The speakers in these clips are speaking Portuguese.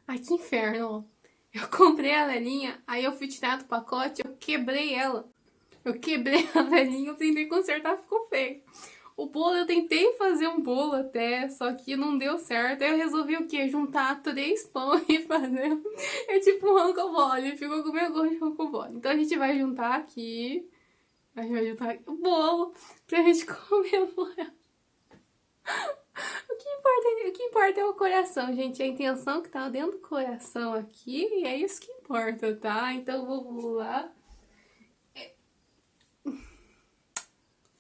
Ai, que inferno, ó. Eu comprei a velhinha, aí eu fui tirar do pacote, eu quebrei ela. Eu quebrei a velhinha, eu tentei consertar, ficou feio. O bolo, eu tentei fazer um bolo até, só que não deu certo. Aí eu resolvi o quê? Juntar 3 pão e fazer. É tipo um rocambole, ficou com o meu gosto de rocambole. Então a gente vai juntar aqui. A gente vai juntar aqui o bolo pra gente comemorar. O que importa é o coração, gente. A intenção que tá dentro do coração aqui, e é isso que importa, tá? Então vamos lá.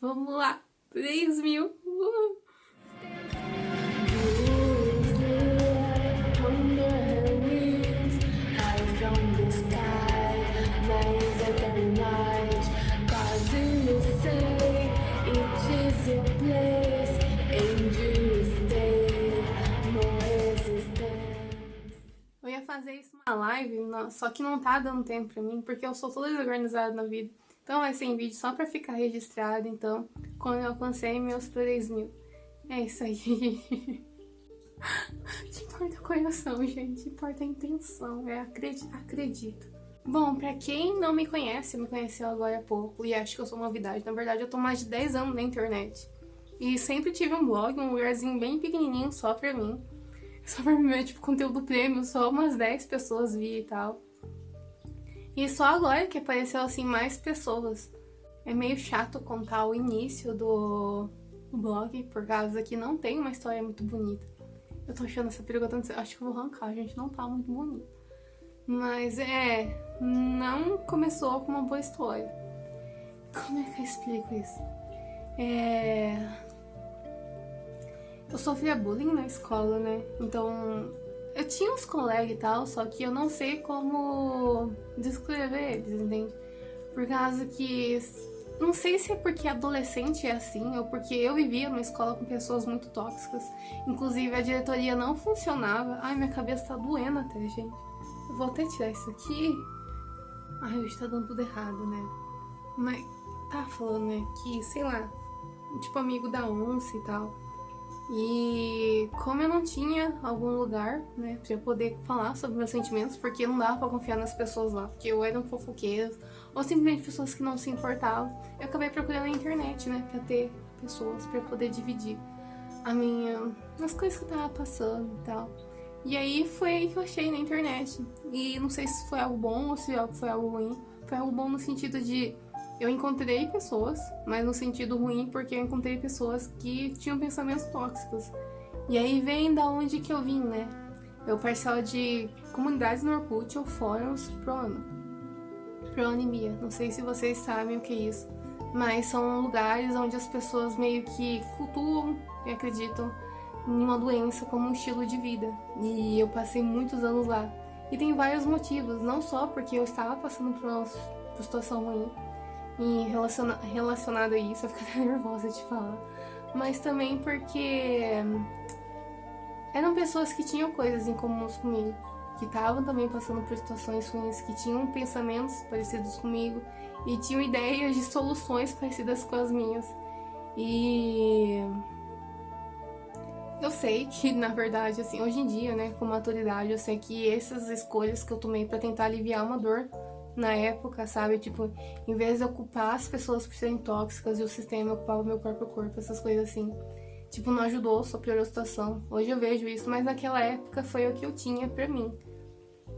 Vamos lá. 3.000. Eu ia fazer isso numa live, só que não tá dando tempo pra mim, porque eu sou toda desorganizada na vida. Então vai ser em vídeo só pra ficar registrado, então, quando eu alcancei meus 3.000. É isso aí. O que importa é o coração, gente. Importa a intenção. Acredito. Bom, pra quem não me conhece, me conheceu agora há pouco e acho que eu sou novidade. Na verdade, eu tô mais de 10 anos na internet. E sempre tive um blog, um lugarzinho bem pequenininho só pra mim. Só pra mim, tipo, conteúdo prêmio, só umas 10 pessoas vi e tal. E só agora que apareceu, assim, mais pessoas. É meio chato contar o início do blog, por causa que não tem uma história muito bonita. Eu tô achando essa peruca tanto... Acho que eu vou arrancar, gente, não tá muito bonito. Mas não começou com uma boa história. Como é que eu explico isso? Eu sofria bullying na escola, né? Então, eu tinha uns colegas e tal, só que eu não sei como descrever eles, entende? Por causa que... Não sei se é porque adolescente é assim, ou porque eu vivia numa escola com pessoas muito tóxicas. Inclusive, a diretoria não funcionava. Ai, minha cabeça tá doendo até, gente. Eu vou até tirar isso aqui. Ai, hoje tá dando tudo errado, né? Mas tá falando, né, que, sei lá, tipo amigo da onça e tal. E como eu não tinha algum lugar, né, pra eu poder falar sobre meus sentimentos, porque não dava pra confiar nas pessoas lá, porque ou eram fofoqueiras, ou simplesmente pessoas que não se importavam, eu acabei procurando na internet, né, pra ter pessoas pra poder dividir as coisas que eu tava passando e tal. E aí foi aí que eu achei na internet. E não sei se foi algo bom ou se foi algo ruim. Foi algo bom no sentido de eu encontrei pessoas, mas no sentido ruim porque eu encontrei pessoas que tinham pensamentos tóxicos. E aí vem da onde que eu vim, né? Eu parcelo de comunidades no Orkut ou fóruns pro-anemia. Não sei se vocês sabem o que é isso, mas são lugares onde as pessoas meio que cultuam e acreditam em uma doença como um estilo de vida. E eu passei muitos anos lá. E tem vários motivos, não só porque eu estava passando por uma situação ruim, e relacionado a isso, eu fico até nervosa de falar. Mas também porque eram pessoas que tinham coisas em comuns comigo, que estavam também passando por situações ruins, que tinham pensamentos parecidos comigo e tinham ideias de soluções parecidas com as minhas. E eu sei que, na verdade, assim, hoje em dia, né, com maturidade, eu sei que essas escolhas que eu tomei pra tentar aliviar uma dor na época, sabe? Tipo, em vez de eu culpar as pessoas por serem tóxicas e o sistema ocupava o meu próprio corpo, essas coisas assim. Tipo, não ajudou, só piorou a situação. Hoje eu vejo isso, mas naquela época foi o que eu tinha pra mim.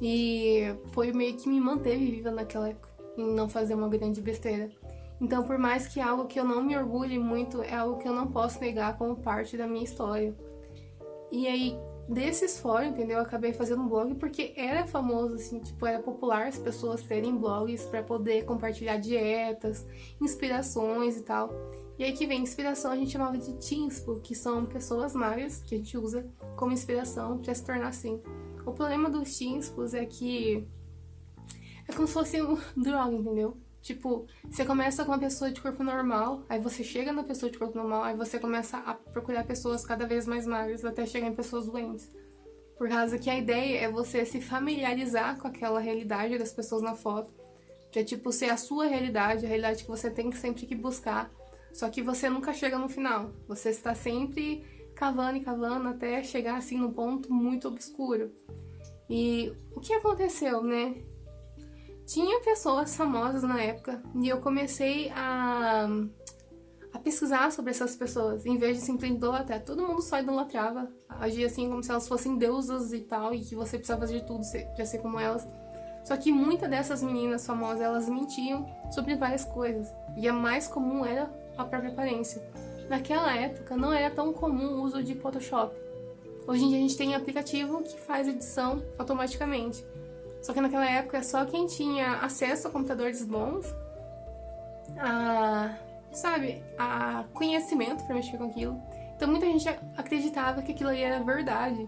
E foi meio que me manteve viva naquela época, em não fazer uma grande besteira. Então, por mais que algo que eu não me orgulhe muito, é algo que eu não posso negar como parte da minha história. E aí, desses fóruns, entendeu? Eu acabei fazendo um blog porque era famoso, assim, tipo, era popular as pessoas terem blogs pra poder compartilhar dietas, inspirações e tal. E aí que vem inspiração, a gente chamava de teenspo, que são pessoas magras que a gente usa como inspiração pra se tornar assim. O problema dos teenspos é que é como se fosse um droga, entendeu? Tipo, você começa com uma pessoa de corpo normal, aí você chega na pessoa de corpo normal, aí você começa a procurar pessoas cada vez mais magras até chegar em pessoas doentes. Por causa que a ideia é você se familiarizar com aquela realidade das pessoas na foto, pra, tipo, ser a sua realidade, a realidade que você tem que sempre que buscar. Só que você nunca chega no final, você está sempre cavando e cavando até chegar, assim, num ponto muito obscuro. E o que aconteceu, né? Tinha pessoas famosas na época e eu comecei a pesquisar sobre essas pessoas, em vez de simplesmente idolatrar. Todo mundo só idolatrava, agia assim como se elas fossem deusas e tal, e que você precisava fazer de tudo pra ser como elas. Só que muitas dessas meninas famosas, elas mentiam sobre várias coisas, e a mais comum era a própria aparência. Naquela época não era tão comum o uso de Photoshop. Hoje em dia a gente tem aplicativo que faz edição automaticamente. Só que naquela época só quem tinha acesso a computadores bons, a conhecimento para mexer com aquilo. Então muita gente acreditava que aquilo ali era verdade.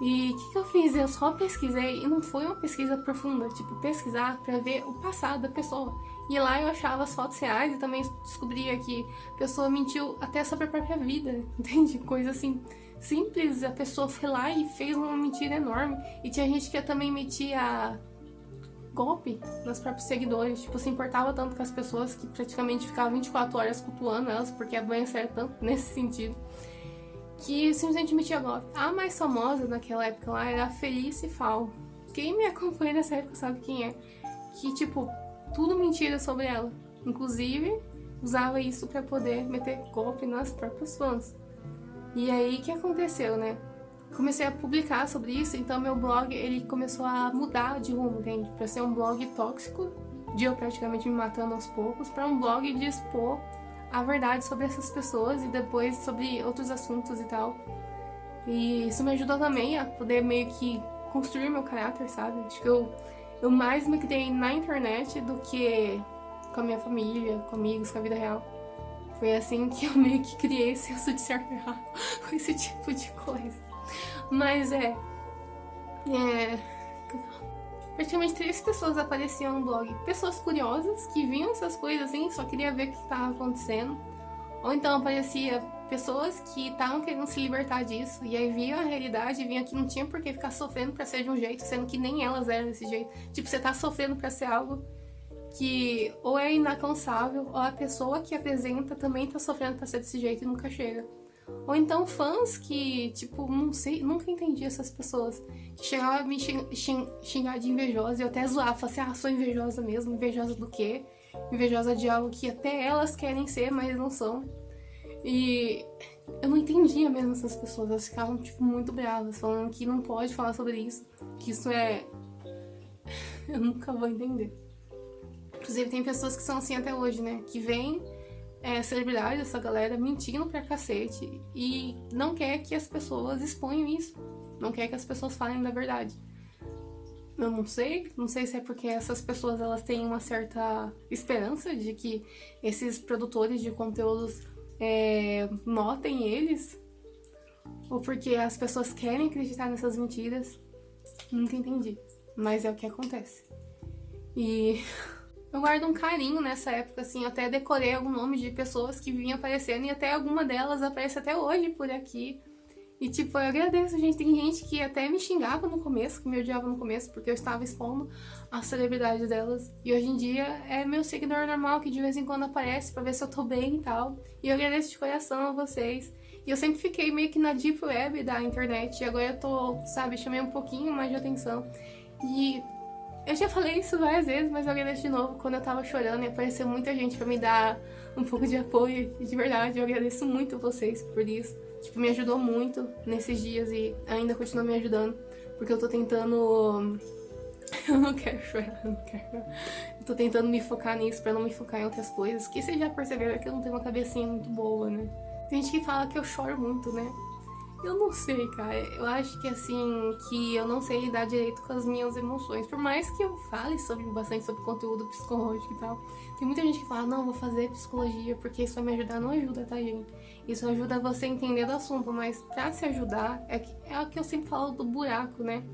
E o que eu fiz? Eu só pesquisei, e não foi uma pesquisa profunda, tipo, pesquisar pra ver o passado da pessoa. E lá eu achava as fotos reais e também descobria que a pessoa mentiu até sobre a própria vida, entende? Coisa assim, simples, a pessoa foi lá e fez uma mentira enorme. E tinha gente que também metia golpe nos próprios seguidores, tipo, se importava tanto com as pessoas que praticamente ficava 24 horas cultuando elas, porque a banha era tanto nesse sentido, que simplesmente metia golpe. A mais famosa naquela época lá era a Felice Fall. Quem me acompanha nessa época sabe quem é. Que, tipo, tudo mentira sobre ela. Inclusive, usava isso pra poder meter golpe nas próprias fãs. E aí, o que aconteceu, né? Comecei a publicar sobre isso, então meu blog, ele começou a mudar de rumo, entende? Pra ser um blog tóxico, de eu praticamente me matando aos poucos, pra um blog de expor a verdade sobre essas pessoas e depois sobre outros assuntos e tal. E isso me ajudou também a poder meio que construir meu caráter, sabe? Acho que eu mais me criei na internet do que com a minha família, com amigos, com a vida real. Foi assim que eu meio que criei senso de certo e errado com esse tipo de coisa. Mas praticamente 3 pessoas apareciam no blog. Pessoas curiosas que viam essas coisas assim, só queria ver o que estava acontecendo. Ou então aparecia pessoas que estavam querendo se libertar disso, e aí viam a realidade e viam que não tinha por que ficar sofrendo pra ser de um jeito, sendo que nem elas eram desse jeito. Tipo, você tá sofrendo pra ser algo que ou é inalcançável, ou a pessoa que apresenta também tá sofrendo pra ser desse jeito e nunca chega. Ou então fãs que, tipo, não sei, nunca entendi essas pessoas que chegavam a me xingar de invejosa e eu até zoava, falava assim, sou invejosa mesmo, invejosa do quê? Invejosa de algo que até elas querem ser, mas não são. E eu não entendia mesmo essas pessoas, elas ficavam, tipo, muito bravas, falando que não pode falar sobre isso, que isso é... eu nunca vou entender. Inclusive tem pessoas que são assim até hoje, né, que vêm celebridade, essa galera mentindo pra cacete e não quer que as pessoas exponham isso, não quer que as pessoas falem da verdade. Eu não sei se é porque essas pessoas elas têm uma certa esperança de que esses produtores de conteúdos notem eles, ou porque as pessoas querem acreditar nessas mentiras. Nunca entendi, mas é o que acontece. E eu guardo um carinho nessa época, assim, eu até decorei algum nome de pessoas que vinham aparecendo e até alguma delas aparece até hoje por aqui. E, tipo, eu agradeço, gente. Tem gente que até me xingava no começo, que me odiava no começo, porque eu estava expondo a celebridade delas. E hoje em dia é meu seguidor normal, que de vez em quando aparece pra ver se eu tô bem e tal. E eu agradeço de coração a vocês. E eu sempre fiquei meio que na deep web da internet. E agora eu tô, sabe, chamei um pouquinho mais de atenção. E eu já falei isso várias vezes, mas eu agradeço de novo. Quando eu tava chorando e apareceu muita gente pra me dar um pouco de apoio. E de verdade, eu agradeço muito vocês por isso. Tipo, me ajudou muito nesses dias e ainda continua me ajudando. Porque eu tô tentando... eu não quero chorar, eu não quero chorar. Eu tô tentando me focar nisso pra não me focar em outras coisas. Que vocês já perceberam que eu não tenho uma cabecinha muito boa, né? Tem gente que fala que eu choro muito, né? Eu não sei, cara. Eu acho que assim, que eu não sei lidar direito com as minhas emoções. Por mais que eu fale bastante sobre conteúdo psicológico e tal. Tem muita gente que fala, não, vou fazer psicologia porque isso vai me ajudar. Não ajuda, tá, gente? Isso ajuda você a entender do assunto, mas pra se ajudar, é o que eu sempre falo do buraco, né?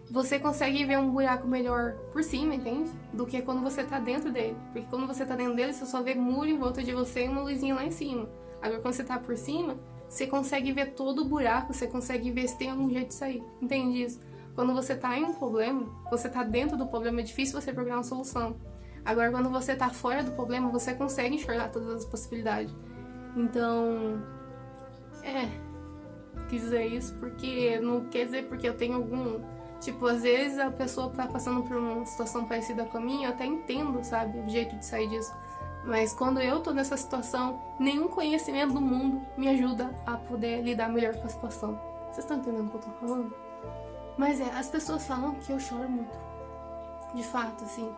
Você consegue ver um buraco melhor por cima, entende? Do que quando você tá dentro dele. Porque quando você tá dentro dele, você só vê muro em volta de você e uma luzinha lá em cima. Agora, quando você tá por cima, você consegue ver todo o buraco, você consegue ver se tem algum jeito de sair. Entende isso? Quando você tá em um problema, você tá dentro do problema, é difícil você procurar uma solução. Agora, quando você tá fora do problema, você consegue enxergar todas as possibilidades. Então, quis dizer isso porque não quer dizer porque eu tenho Tipo, às vezes a pessoa tá passando por uma situação parecida com a minha, eu até entendo, sabe, o jeito de sair disso. Mas quando eu tô nessa situação, nenhum conhecimento do mundo me ajuda a poder lidar melhor com a situação. Vocês estão entendendo o que eu tô falando? Mas as pessoas falam que eu choro muito. De fato, assim.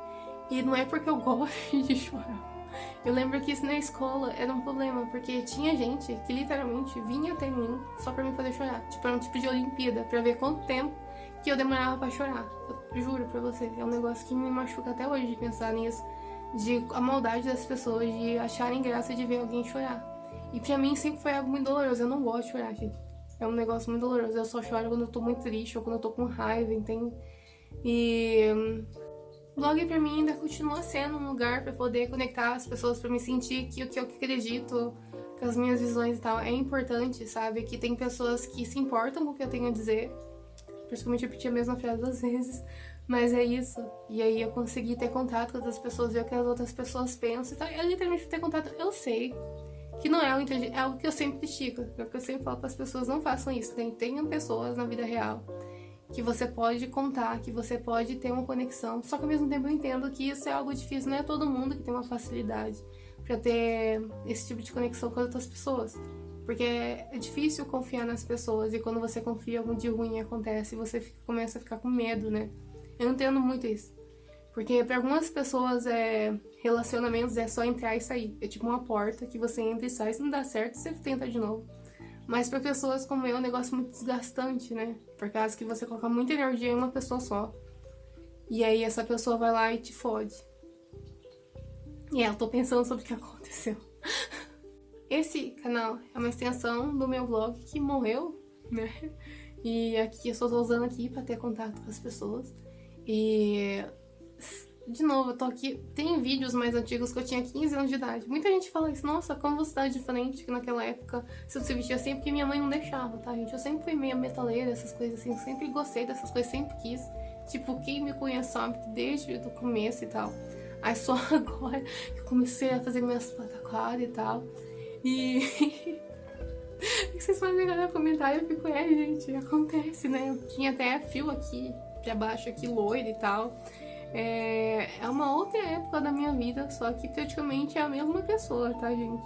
E não é porque eu gosto de chorar. Eu lembro que isso na escola era um problema, porque tinha gente que literalmente vinha até mim só pra me fazer chorar. Tipo, era um tipo de Olimpíada, pra ver quanto tempo que eu demorava pra chorar. Eu juro pra você, é um negócio que me machuca até hoje de pensar nisso. De a maldade das pessoas, de acharem graça de ver alguém chorar. E pra mim sempre foi algo muito doloroso. Eu não gosto de chorar, gente. É um negócio muito doloroso. Eu só choro quando eu tô muito triste ou quando eu tô com raiva, entende? E o blog pra mim ainda continua sendo um lugar pra poder conectar as pessoas, pra me sentir que o que eu acredito, com as minhas visões e tal, é importante, sabe? Que tem pessoas que se importam com o que eu tenho a dizer. Principalmente eu repetir a mesma frase 2 vezes. Mas é isso. E aí eu consegui ter contato com outras pessoas, ver o que as outras pessoas pensam e tal. Eu literalmente ter contato. Eu sei que não é algo inteligente, é algo que eu sempre critico. É o que eu sempre falo para as pessoas, não façam isso. Tenham pessoas na vida real que você pode contar, que você pode ter uma conexão. Só que ao mesmo tempo eu entendo que isso é algo difícil. Não é todo mundo que tem uma facilidade para ter esse tipo de conexão com outras pessoas. Porque é difícil confiar nas pessoas. E quando você confia, algum de ruim acontece. E você começa a ficar com medo, né? Eu entendo muito isso. Porque para algumas pessoas relacionamentos é só entrar e sair. É tipo uma porta que você entra e sai. Se não dá certo, você tenta de novo. Mas para pessoas como eu é um negócio muito desgastante, né? Por causa que você coloca muita energia em uma pessoa só. E aí essa pessoa vai lá e te fode. E eu tô pensando sobre o que aconteceu. Esse canal é uma extensão do meu blog que morreu, né? E aqui eu só tô usando aqui pra ter contato com as pessoas. E de novo, eu tô aqui. Tem vídeos mais antigos que eu tinha 15 anos de idade. Muita gente fala isso, nossa, como você tá diferente que naquela época você se vestia assim, porque minha mãe não deixava, tá, gente? Eu sempre fui meio metaleira, essas coisas assim, eu sempre gostei dessas coisas, sempre quis. Tipo, quem me conhece sabe que desde o começo e tal. Aí só agora que eu comecei a fazer minhas pataquadas e tal. E vocês fazem cada comentário, eu fico, gente, acontece, né? Eu tinha até fio aqui pra baixo, aqui loiro e tal. É uma outra época da minha vida, só que praticamente é a mesma pessoa, tá, gente?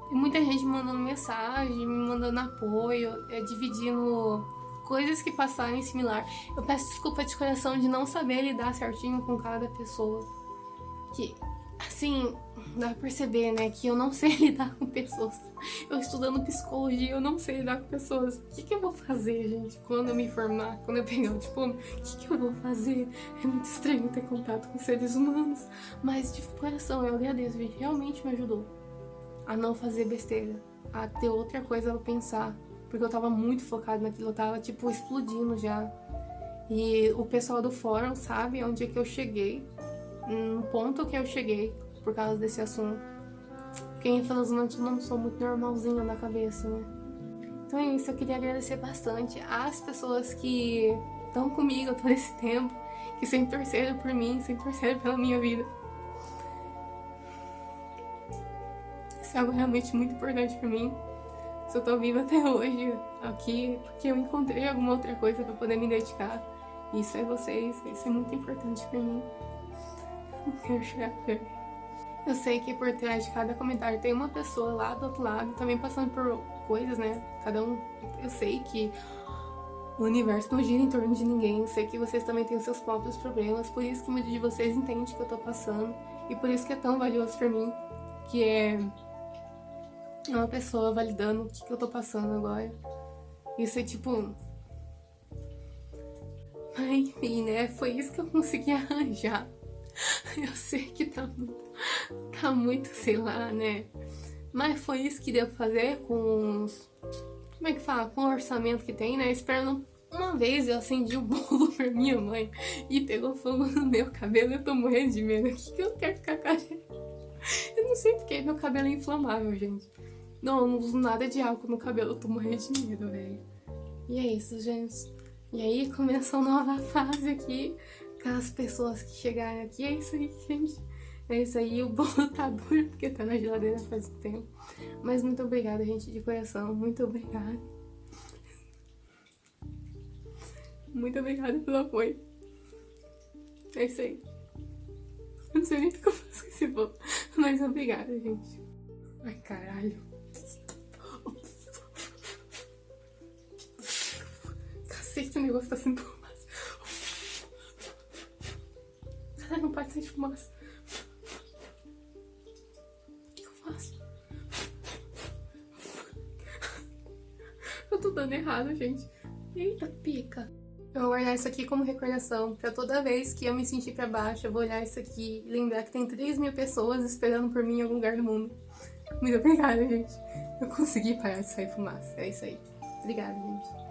Tem muita gente me mandando mensagem, me mandando apoio, dividindo coisas que passaram em similar. Eu peço desculpa de coração de não saber lidar certinho com cada pessoa. Que, assim, dá pra perceber, né, que eu não sei lidar com pessoas. Eu estudando psicologia, eu não sei lidar com pessoas. O que eu vou fazer, gente, quando eu me formar, quando eu pegar o diploma? O que eu vou fazer? É muito estranho ter contato com seres humanos. Mas, de coração, eu agradeço, gente. Realmente me ajudou a não fazer besteira, a ter outra coisa pra pensar. Porque eu tava muito focada naquilo, eu tava, tipo, explodindo já. E o pessoal do fórum sabe onde é que eu cheguei, no ponto que eu cheguei por causa desse assunto. Porque infelizmente eu não sou muito normalzinha na cabeça, né? Então é isso, eu queria agradecer bastante às pessoas que estão comigo todo esse tempo, que sempre torceram por mim, sempre torceram pela minha vida. Isso é algo realmente muito importante pra mim. Se eu tô viva até hoje aqui, porque eu encontrei alguma outra coisa pra poder me dedicar. Isso é vocês, isso é muito importante pra mim. Não quero chorar. Eu sei que por trás de cada comentário tem uma pessoa lá do outro lado também passando por coisas, né? Cada um. Eu sei que o universo não gira em torno de ninguém. Eu sei que vocês também têm os seus próprios problemas. Por isso que muitos de vocês entendem o que eu tô passando. E por isso que é tão valioso pra mim. Que é uma pessoa validando o que eu tô passando agora. Isso é tipo. Mas enfim, né? Foi isso que eu consegui arranjar. Eu sei que tá muito, sei lá, né? Mas foi isso que deu pra fazer com os... Como é que fala? Com o orçamento que tem, né? Esperando. Uma vez eu acendi o bolo pra minha mãe e pegou fogo no meu cabelo. Eu tô morrendo de medo aqui que eu quero ficar careca. Eu não sei porque meu cabelo é inflamável, gente. Não uso nada de álcool no cabelo, eu tô morrendo de medo, velho. E é isso, gente. E aí começou uma nova fase aqui com as pessoas que chegaram aqui. É isso aí, gente. É isso aí, o bolo tá duro porque tá na geladeira faz um tempo. Mas muito obrigada, gente, de coração. Muito obrigada. Muito obrigada pelo apoio. É isso aí. Eu não sei nem o que eu faço com esse bolo. Mas obrigada, gente. Ai, caralho. Cacete, o negócio tá sendo fumaça. Caralho, não pode sair de fumaça. O que eu faço? Eu tô dando errado, gente. Eita, pica. Eu vou guardar isso aqui como recordação, pra toda vez que eu me sentir pra baixo, eu vou olhar isso aqui e lembrar que tem 3.000 pessoas esperando por mim em algum lugar do mundo. Muito obrigada, gente. Eu consegui parar de sair fumaça. É isso aí. Obrigada, gente.